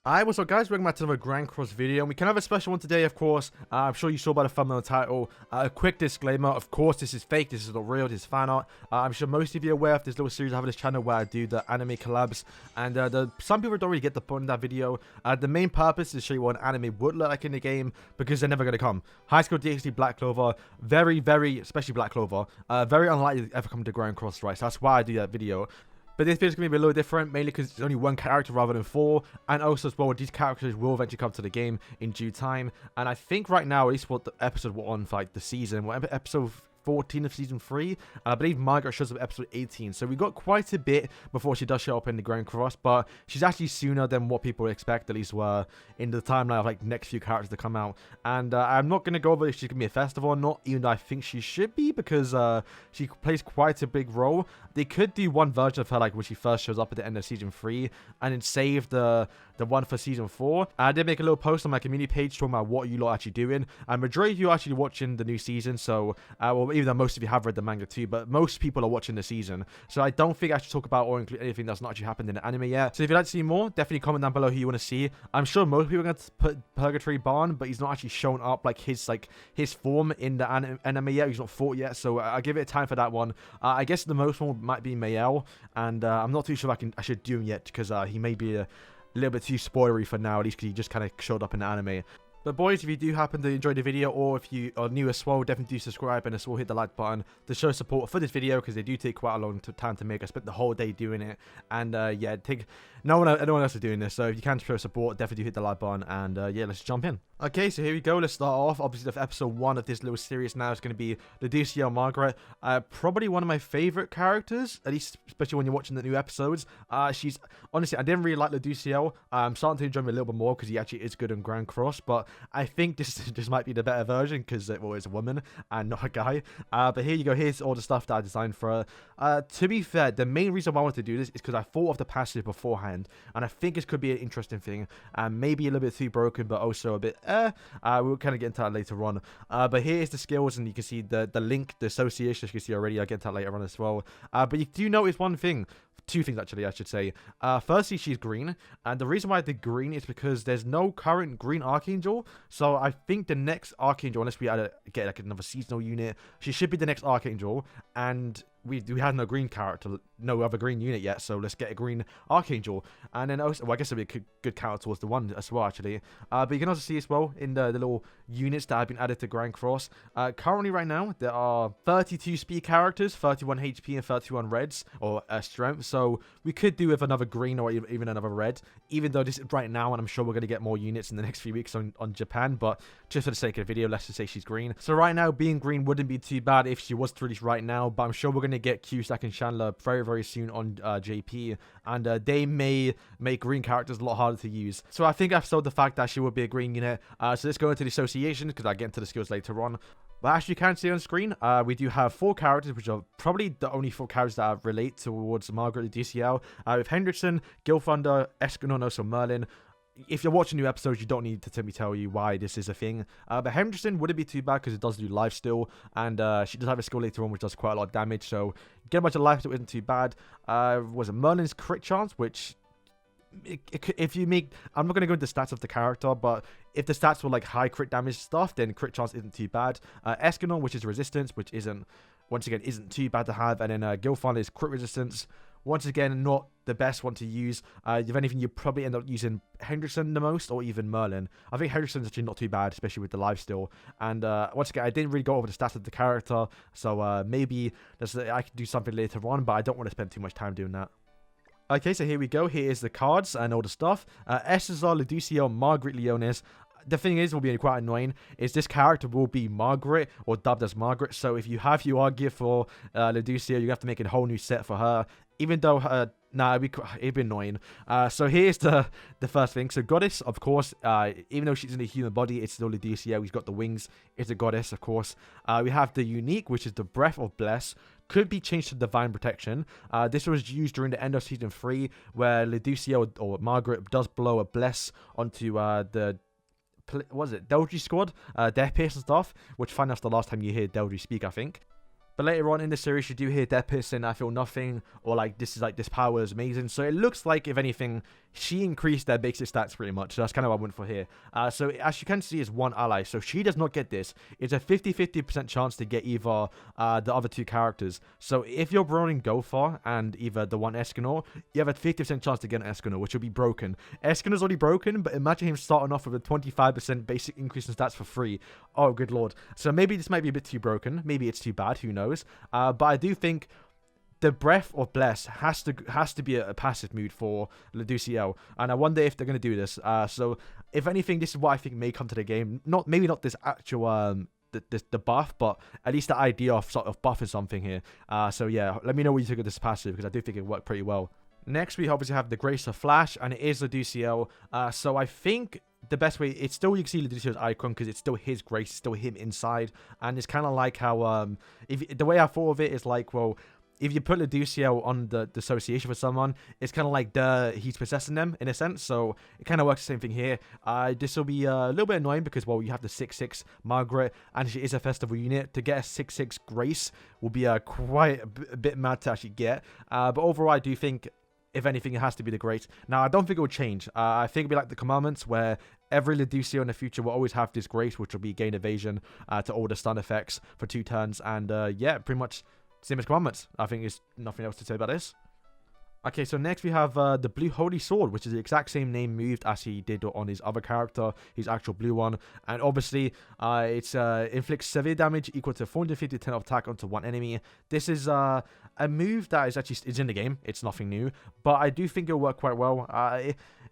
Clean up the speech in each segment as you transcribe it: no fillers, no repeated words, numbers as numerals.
Alright, what's up guys, welcome back to another Grand Cross video, and we can have a special one today, of course. I'm sure you saw by the thumbnail title. A quick disclaimer, of course this is fake, this is not real, this is fan art. I'm sure most of you are aware of this little series I have on this channel where I do the anime collabs, and some people don't really get the point in that video. The main purpose is to show you what an anime would look like in the game, because they're never going to come. High School DxD, Black Clover, especially Black Clover, very unlikely to ever come to Grand Cross, right? So that's why I do that video. But this video is going to be a little different, mainly because it's only one character rather than four, and also as well, these characters will eventually come to the game in due time. And I think right now, at least what the episode we're on for like the season, whatever episode 14 of season 3, and I believe Margaret shows up at episode 18, so we got quite a bit before she does show up in the Grand Cross, but she's actually sooner than what people expect, at least were in the timeline of like next few characters to come out. And I'm not going to go over if she's going to be a festival or not, even though I think she should be, because she plays quite a big role. They could do one version of her like when she first shows up at the end of season 3, and then save the one for season 4. I did make a little post on my community page talking about what you lot are actually doing, and majority of you are actually watching the new season, so well, even though most of you have read the manga too, but most people are watching the season, so I don't think I should talk about or include anything that's not actually happened in the anime yet. So if you'd like to see more, definitely comment down below who you want to see. I'm sure most people are going to put Purgatory Barn, but he's not actually shown up like his form in the anime yet. He's not fought yet, so I'll give it time for that one. I guess the most one might be Mayel, and I'm not too sure if I should do him yet, because he may be a little bit too spoilery for now, at least because he just kind of showed up in the anime. But boys, if you do happen to enjoy the video, or if you are new as well, definitely do subscribe and as well hit the like button to show support for this video, because they do take quite a long time to make. I spent the whole day doing it, and yeah, anyone else is doing this, so if you can show support, definitely do hit the like button, and yeah, let's jump in. Okay, so here we go, let's start off. Obviously, the episode 1 of this little series now is going to be Ludociel MARGARET. Probably one of my favorite characters, at least especially when you're watching the new episodes. She's, honestly, I didn't really like Ludociel. I'm starting to enjoy him a little bit more because he actually is good in Grand Cross, but I think this might be the better version because well, it's a woman and not a guy. But here you go, here's all the stuff that I designed for her. To be fair, the main reason why I wanted to do this is because I thought of the passage beforehand, and I think this could be an interesting thing, and maybe a little bit too broken, but also a bit we'll kind of get into that later on. But here's the skills, and you can see the link, the association, as you can see already. I'll get into that later on as well. But you do notice one thing. Two things actually, I should say. Firstly, she's green, and the reason why I did green is because there's no current green Archangel. So I think the next Archangel, unless we get like another seasonal unit, she should be the next Archangel, and we had no green character, no other green unit yet, so let's get a green Archangel. And then also, well, I guess it'll be a good counter towards the one as well, actually. But you can also see as well in the little units that have been added to Grand Cross. Currently, right now, there are 32 speed characters, 31 HP, and 31 reds, or strength. So we could do with another green or even another red, even though this is right now, and I'm sure we're going to get more units in the next few weeks on Japan. But just for the sake of the video, let's just say she's green. So right now, being green wouldn't be too bad if she was to release right now, but I'm sure we're going to get Cusack and Chandler very, very soon on JP, and they may make green characters a lot harder to use. So I think I've sold the fact that she would be a green unit. So let's go into the association, because I'll get into the skills later on. But as you can see on screen, we do have 4 characters, which are probably the only 4 characters that relate towards Margaret Ludociel. With Hendrickson, Gilthunder, Escanor, and also Merlin. If you're watching new episodes, you don't need to tell you why this is a thing. But Hendrickson wouldn't be too bad because it does do life steal, and she does have a skill later on which does quite a lot of damage, so get a bunch of life steal isn't too bad. Was it Merlin's crit chance, which if you make, I'm not going to go into the stats of the character, but if the stats were like high crit damage stuff, then crit chance isn't too bad. Escanor, which is resistance, which isn't, once again, isn't too bad to have, and then Gilthunder is crit resistance. Once again, not the best one to use. If anything, you probably end up using Hendrickson the most, or even Merlin. I think Hendrickson's actually not too bad, especially with the lifesteal. And once again, I didn't really go over the stats of the character, so maybe I could do something later on, but I don't want to spend too much time doing that. Okay, so here we go. Here is the cards and all the stuff. Cesar, Ludociel, Margaret Leonis. The thing is, will be quite annoying, is this character will be Margaret, or dubbed as Margaret. So if you have your Argia for Ludociel, you have to make a whole new set for her. Even though, it'd be annoying. So here's the first thing. So Goddess, of course, even though she's in a human body, it's still Ludociel. He's got the wings. It's a Goddess, of course. We have the Unique, which is the Breath of Bless. Could be changed to Divine Protection. This was used during the end of Season 3, where Ludociel, or Margaret, does blow a Bless onto the Deldry squad, Death Pierce and stuff, which find us the last time you hear Deldry speak, I think. But later on in the series, you do hear Depis saying, I feel nothing, or like, this power is amazing. So it looks like, if anything, she increased their basic stats pretty much. So that's kind of what I went for here. So as you can see, is one ally. So she does not get this. It's a 50-50% chance to get either the other two characters. So if you're running Gofar and either the one Escanor, you have a 50% chance to get an Escanor, which will be broken. Escanor's already broken, but imagine him starting off with a 25% basic increase in stats for free. Oh, good lord. So maybe this might be a bit too broken. Maybe it's too bad. Who knows? But I do think the Breath or Bless has to be a passive mood for Ludociel, and I wonder if they're going to do this. So if anything, this is what I think may come to the game. Maybe not this actual the buff, but at least the idea of sort of buffing something here. So yeah, let me know what you think of this passive, because I do think it worked pretty well. Next, we obviously have the Grace of Flash, and it is Ludociel. So I think the best way, it's still, you can see Ludociel's icon because it's still his grace, still him inside, and it's kind of like how the way I thought of it is like, well, if you put Ludociel on the association with someone, it's kind of like he's possessing them in a sense. So it kind of works the same thing here. This will be a little bit annoying because, well, you have the 6/6 Margaret, and she is a festival unit. To get a 6/6 Grace will be quite a bit mad to actually get. But overall, I do think, if anything, it has to be the Grace. Now, I don't think it will change. I think it'll be like the commandments, where every Ludociel in the future will always have this Grace, which will be gain evasion to all the stun effects for 2 turns. And yeah, pretty much same as commandments. I think there's nothing else to say about this. Okay, so next we have the Blue Holy Sword, which is the exact same name moved as he did on his other character, his actual blue one. And obviously, it's inflicts severe damage equal to 450% of attack onto one enemy. This is a move that is in the game. It's nothing new, but I do think it'll work quite well.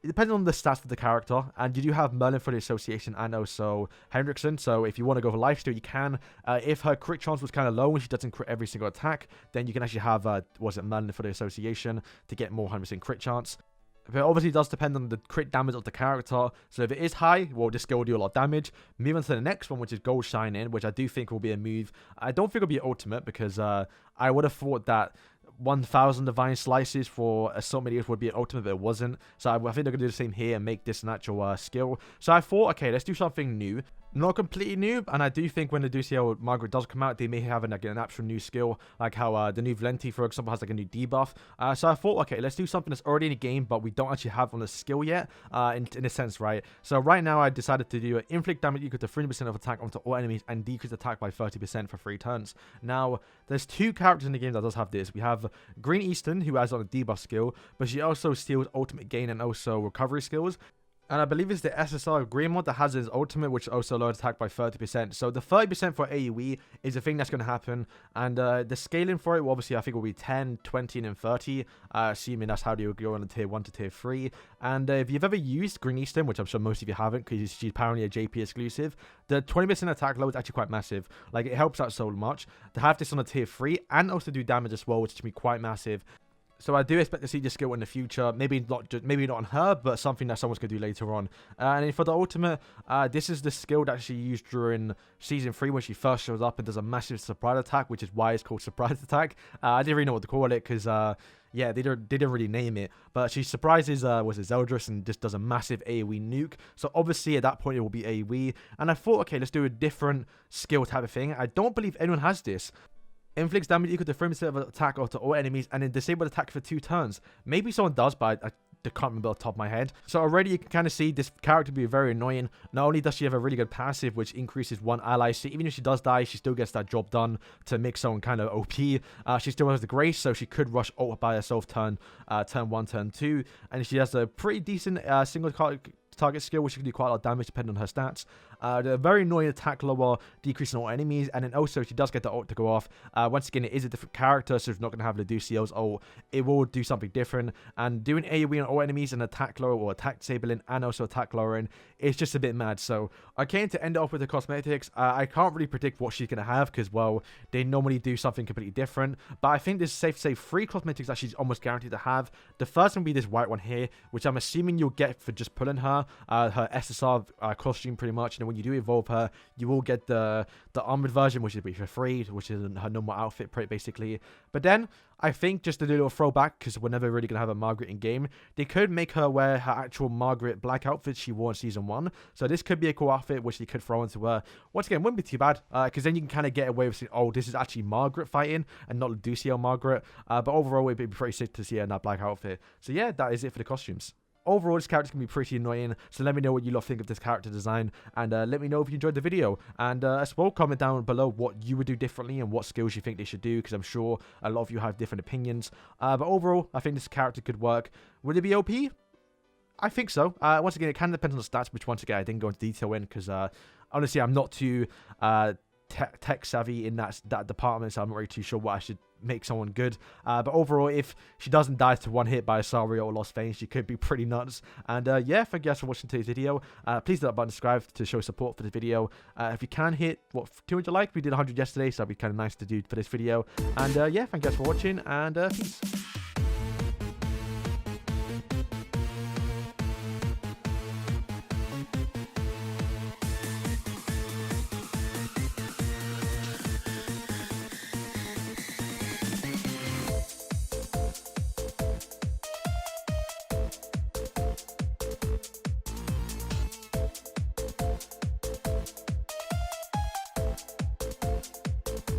It depends on the stats of the character, and you do have Merlin for the association and also Hendrickson. So if you want to go for lifesteal, you can. If her crit chance was kind of low and she doesn't crit every single attack, then you can actually have Merlin for the association to get more 100% crit chance. But it obviously does depend on the crit damage of the character. So if it is high, well, this skill will do a lot of damage. Move on to the next one, which is Gold Shining, which I do think will be a move. I don't think it'll be ultimate, because I would have thought that 1,000 Divine Slices for Assault Meteors would be an ultimate, but it wasn't. So I think they're going to do the same here and make this an actual skill. So I thought, okay, let's do something new. Not completely new, and I do think when the Ludociel Margaret does come out, they may have an actual new skill, like how the new Valenti, for example, has like a new debuff. So I thought, okay, let's do something that's already in the game, but we don't actually have on the skill yet, in a sense, right? So right now, I decided to do an inflict damage equal to 30% of attack onto all enemies and decrease attack by 30% for 3 turns. Now, there's 2 characters in the game that does have this. We have Green Eastern, who has on a debuff skill, but she also steals ultimate gain and also recovery skills. And I believe it's the SSR Greymont that has his ultimate, which also lowers attack by 30%. So the 30% for AoE is the thing that's going to happen. And the scaling for it, well, obviously, I think will be 10, 20, and then 30. Assuming that's how they will go on the tier 1 to tier 3. And if you've ever used Green Eastern, which I'm sure most of you haven't, because she's apparently a JP exclusive, the 20% attack load is actually quite massive. Like, it helps out so much. To have this on a tier 3 and also do damage as well, which is going to be quite massive. So I do expect to see this skill in the future. Maybe not on her, but something that someone's going to do later on. And for the ultimate, this is the skill that she used during Season 3 when she first shows up and does a massive surprise attack, which is why it's called Surprise Attack. I didn't really know what to call it because, yeah, they didn't really name it. But she surprises, Zeldris and just does a massive AoE nuke. So obviously at that point it will be AoE. And I thought, okay, let's do a different skill type of thing. I don't believe anyone has this. Inflicts damage equal to 30% of attack onto all enemies and then disable attack for 2 turns. Maybe someone does, but I can't remember off the top of my head. So already you can kind of see this character be very annoying. Not only does she have a really good passive, which increases one ally, so even if she does die, she still gets that job done to make someone kind of OP. She still has the grace, so she could rush ult by herself turn 1, turn 2. And she has a pretty decent single target skill, which can do quite a lot of damage depending on her stats. The very annoying attack lower, decreasing all enemies, and then also she does get the ult to go off. Once again, it is a different character, so it's not going to have Ludociel's ult. It will do something different, and doing AoE on all enemies and attack lower or attack disabling and also attack lowering is just a bit mad. So I came to end off with the cosmetics. I can't really predict what she's going to have because, well, they normally do something completely different, but I think this is safe to say 3 cosmetics that she's almost guaranteed to have. The first one will be this white one here, which I'm assuming you'll get for just pulling her SSR costume pretty much, and when you do evolve her, you will get the armored version, which will be for free, which is her normal outfit basically. But then I think just to do a little throwback, because we're never really going to have a Margaret in game, they could make her wear her actual Margaret black outfit she wore in Season 1. So this could be a cool outfit which they could throw into her. Once again, wouldn't be too bad, because then you can kind of get away with saying, oh, this is actually Margaret fighting and not Ludociel Margaret. But overall, it'd be pretty sick to see her in that black outfit. So yeah, that is it for the costumes. Overall, this character can be pretty annoying, so let me know what you lot think of this character design, and let me know if you enjoyed the video, and as well, comment down below what you would do differently and what skills you think they should do, because I'm sure a lot of you have different opinions, but overall, I think this character could work. Would it be OP? I think so. Once again, it kind of depends on the stats, which once again, I didn't go into detail in, because honestly, I'm not too tech savvy in that department, so I'm not really too sure what I should make someone good, but overall, if she doesn't die to one hit by a Sario or Lost Veins, she could be pretty nuts. And yeah, thank you guys for watching today's video. Please hit that button, subscribe to show support for this video. If you can hit 200 likes, we did 100 yesterday, so that'd be kind of nice to do for this video. And yeah, thank you guys for watching, and peace.